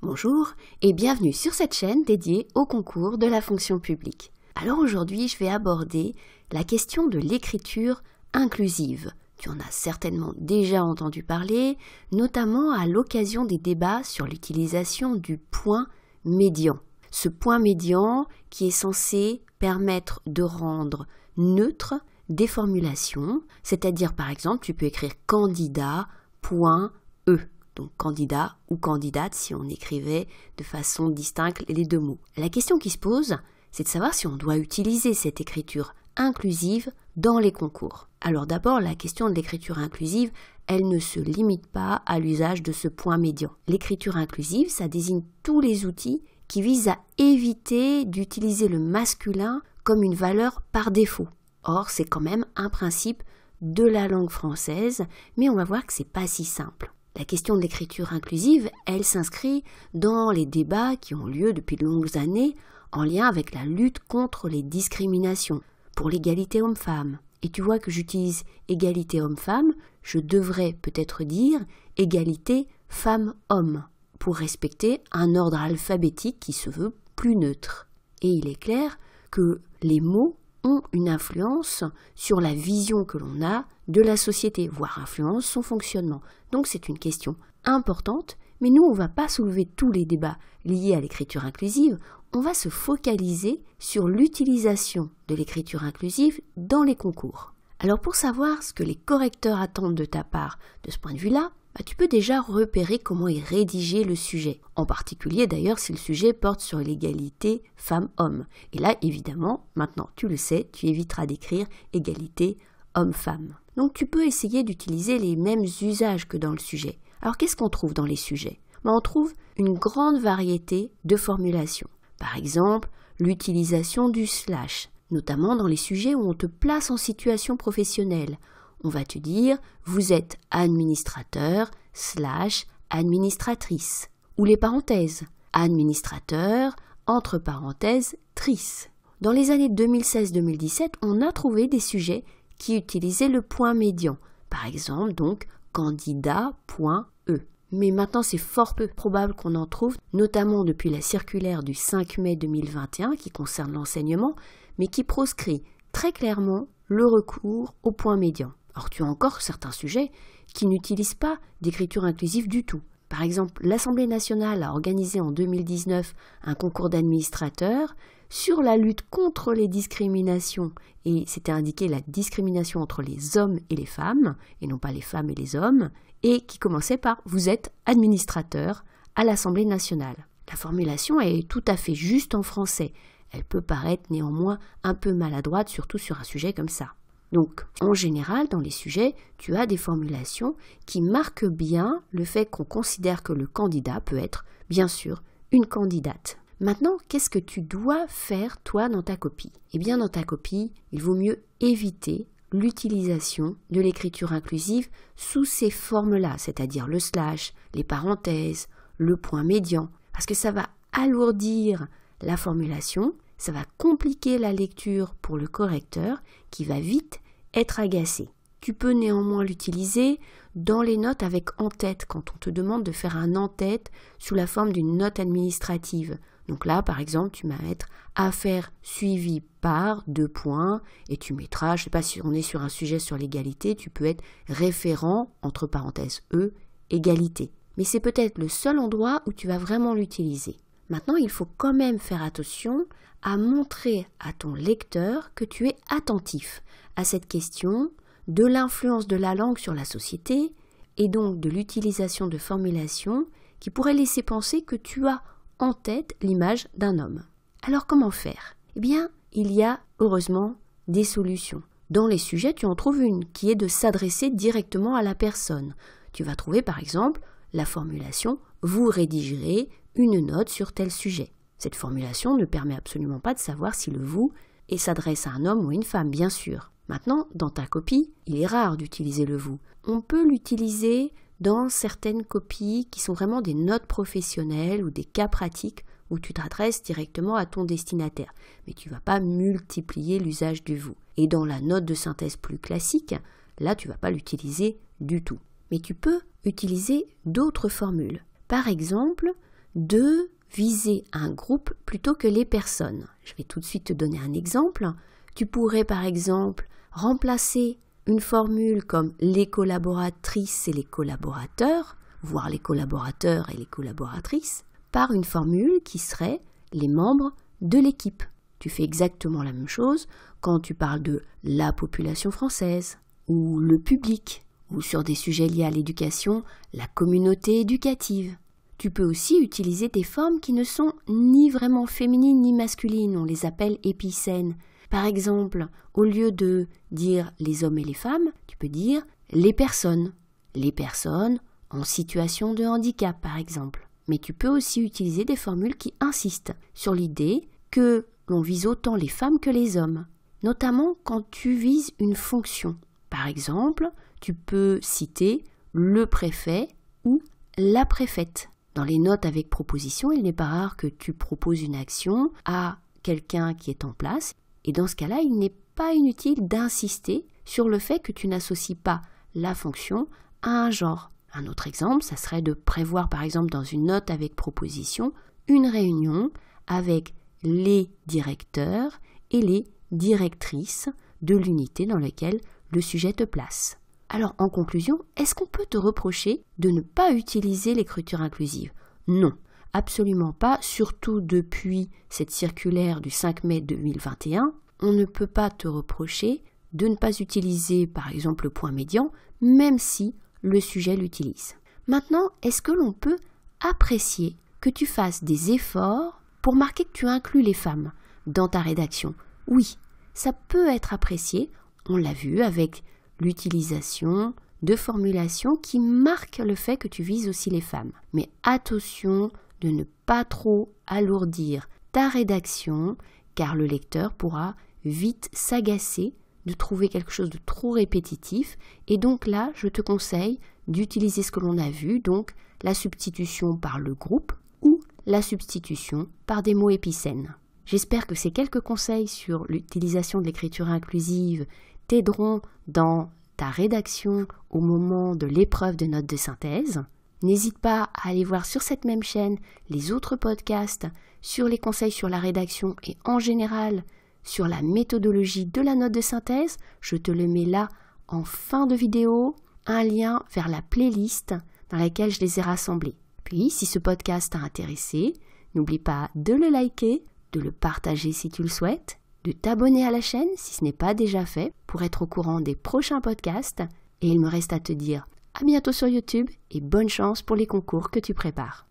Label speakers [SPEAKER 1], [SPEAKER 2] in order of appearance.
[SPEAKER 1] Bonjour et bienvenue sur cette chaîne dédiée au concours de la fonction publique. Alors aujourd'hui, je vais aborder la question de l'écriture inclusive. Tu en as certainement déjà entendu parler, notamment à l'occasion des débats sur l'utilisation du point médian. Ce point médian qui est censé permettre de rendre neutre des formulations, c'est-à-dire par exemple, tu peux écrire candidat, point, E. Donc candidat ou candidate si on écrivait de façon distincte les deux mots. La question qui se pose, c'est de savoir si on doit utiliser cette écriture inclusive dans les concours. Alors d'abord, la question de l'écriture inclusive, elle ne se limite pas à l'usage de ce point médian. L'écriture inclusive, ça désigne tous les outils qui visent à éviter d'utiliser le masculin comme une valeur par défaut. Or, c'est quand même un principe de la langue française, mais on va voir que c'est pas si simple. La question de l'écriture inclusive, elle s'inscrit dans les débats qui ont lieu depuis de longues années en lien avec la lutte contre les discriminations, pour l'égalité homme-femme. Et tu vois que j'utilise égalité homme-femme, je devrais peut-être dire égalité femme-homme, pour respecter un ordre alphabétique qui se veut plus neutre. Et il est clair que les mots ont une influence sur la vision que l'on a de la société, voire influence son fonctionnement. Donc c'est une question importante, mais nous on ne va pas soulever tous les débats liés à l'écriture inclusive, on va se focaliser sur l'utilisation de l'écriture inclusive dans les concours. Alors pour savoir ce que les correcteurs attendent de ta part de ce point de vue-là, tu peux déjà repérer comment est rédigé le sujet, en particulier d'ailleurs si le sujet porte sur l'égalité femmes-hommes. Et là, évidemment, maintenant tu le sais, tu éviteras d'écrire égalité homme-femme. Donc tu peux essayer d'utiliser les mêmes usages que dans le sujet. Alors qu'est-ce qu'on trouve dans les sujets ? On trouve une grande variété de formulations. Par exemple, l'utilisation du slash, notamment dans les sujets où on te place en situation professionnelle. On va te dire, vous êtes administrateur / administratrice. Ou les parenthèses, administrateur, entre parenthèses, trice. Dans les années 2016-2017, on a trouvé des sujets qui utilisaient le point médian. Par exemple, donc, candidat.e. Mais maintenant, c'est fort peu probable qu'on en trouve, notamment depuis la circulaire du 5 mai 2021 qui concerne l'enseignement, mais qui proscrit très clairement le recours au point médian. Or, tu as encore certains sujets qui n'utilisent pas d'écriture inclusive du tout. Par exemple, l'Assemblée nationale a organisé en 2019 un concours d'administrateurs sur la lutte contre les discriminations, et c'était indiqué la discrimination entre les hommes et les femmes, et non pas les femmes et les hommes, et qui commençait par « vous êtes administrateur à l'Assemblée nationale ». La formulation est tout à fait juste en français. Elle peut paraître néanmoins un peu maladroite, surtout sur un sujet comme ça. Donc, en général, dans les sujets, tu as des formulations qui marquent bien le fait qu'on considère que le candidat peut être, bien sûr, une candidate. Maintenant, qu'est-ce que tu dois faire, toi, dans ta copie ? Eh bien, dans ta copie, il vaut mieux éviter l'utilisation de l'écriture inclusive sous ces formes-là, c'est-à-dire le slash, les parenthèses, le point médian, parce que ça va alourdir la formulation, ça va compliquer la lecture pour le correcteur qui va vite être agacé. Tu peux néanmoins l'utiliser dans les notes avec en-tête, quand on te demande de faire un en-tête sous la forme d'une note administrative. Donc là, par exemple, tu vas mettre affaire suivie par 2 points et tu mettras, je ne sais pas si on est sur un sujet sur l'égalité, tu peux être référent, entre parenthèses E, égalité. Mais c'est peut-être le seul endroit où tu vas vraiment l'utiliser. Maintenant, il faut quand même faire attention à montrer à ton lecteur que tu es attentif à cette question de l'influence de la langue sur la société et donc de l'utilisation de formulations qui pourraient laisser penser que tu as en tête l'image d'un homme. Alors comment faire ? Eh bien, il y a heureusement des solutions. Dans les sujets, tu en trouves une qui est de s'adresser directement à la personne. Tu vas trouver par exemple la formulation « vous rédigerez une note sur tel sujet ». Cette formulation ne permet absolument pas de savoir si le « vous » s'adresse à un homme ou une femme, bien sûr. Maintenant, dans ta copie, il est rare d'utiliser le « vous ». On peut l'utiliser dans certaines copies qui sont vraiment des notes professionnelles ou des cas pratiques où tu t'adresses directement à ton destinataire. Mais tu ne vas pas multiplier l'usage du « vous ». Et dans la note de synthèse plus classique, là, tu ne vas pas l'utiliser du tout. Mais tu peux utiliser d'autres formules. Par exemple, de viser un groupe plutôt que les personnes. Je vais tout de suite te donner un exemple. Tu pourrais par exemple remplacer une formule comme les collaboratrices et les collaborateurs, voire les collaborateurs et les collaboratrices, par une formule qui serait les membres de l'équipe. Tu fais exactement la même chose quand tu parles de la population française, ou le public, ou sur des sujets liés à l'éducation, la communauté éducative. Tu peux aussi utiliser des formes qui ne sont ni vraiment féminines ni masculines, on les appelle épicènes. Par exemple, au lieu de dire les hommes et les femmes, tu peux dire les personnes en situation de handicap par exemple. Mais tu peux aussi utiliser des formules qui insistent sur l'idée que l'on vise autant les femmes que les hommes, notamment quand tu vises une fonction. Par exemple, tu peux citer le préfet ou la préfète. Dans les notes avec proposition, il n'est pas rare que tu proposes une action à quelqu'un qui est en place. Et dans ce cas-là, il n'est pas inutile d'insister sur le fait que tu n'associes pas la fonction à un genre. Un autre exemple, ça serait de prévoir par exemple dans une note avec proposition une réunion avec les directeurs et les directrices de l'unité dans laquelle le sujet te place. Alors en conclusion, est-ce qu'on peut te reprocher de ne pas utiliser l'écriture inclusive? Non, absolument pas, surtout depuis cette circulaire du 5 mai 2021. On ne peut pas te reprocher de ne pas utiliser par exemple le point médian, même si le sujet l'utilise. Maintenant, est-ce que l'on peut apprécier que tu fasses des efforts pour marquer que tu inclus les femmes dans ta rédaction? Oui, ça peut être apprécié, on l'a vu avec l'utilisation de formulations qui marquent le fait que tu vises aussi les femmes. Mais attention de ne pas trop alourdir ta rédaction, car le lecteur pourra vite s'agacer de trouver quelque chose de trop répétitif. Et donc là, je te conseille d'utiliser ce que l'on a vu, donc la substitution par le groupe ou la substitution par des mots épicènes. J'espère que ces quelques conseils sur l'utilisation de l'écriture inclusive t'aideront dans ta rédaction au moment de l'épreuve de notes de synthèse. N'hésite pas à aller voir sur cette même chaîne les autres podcasts sur les conseils sur la rédaction et en général sur la méthodologie de la note de synthèse. Je te le mets là en fin de vidéo, un lien vers la playlist dans laquelle je les ai rassemblés. Puis, si ce podcast t'a intéressé, n'oublie pas de le liker, de le partager si tu le souhaites, de t'abonner à la chaîne si ce n'est pas déjà fait pour être au courant des prochains podcasts. Et il me reste à te dire à bientôt sur YouTube et bonne chance pour les concours que tu prépares.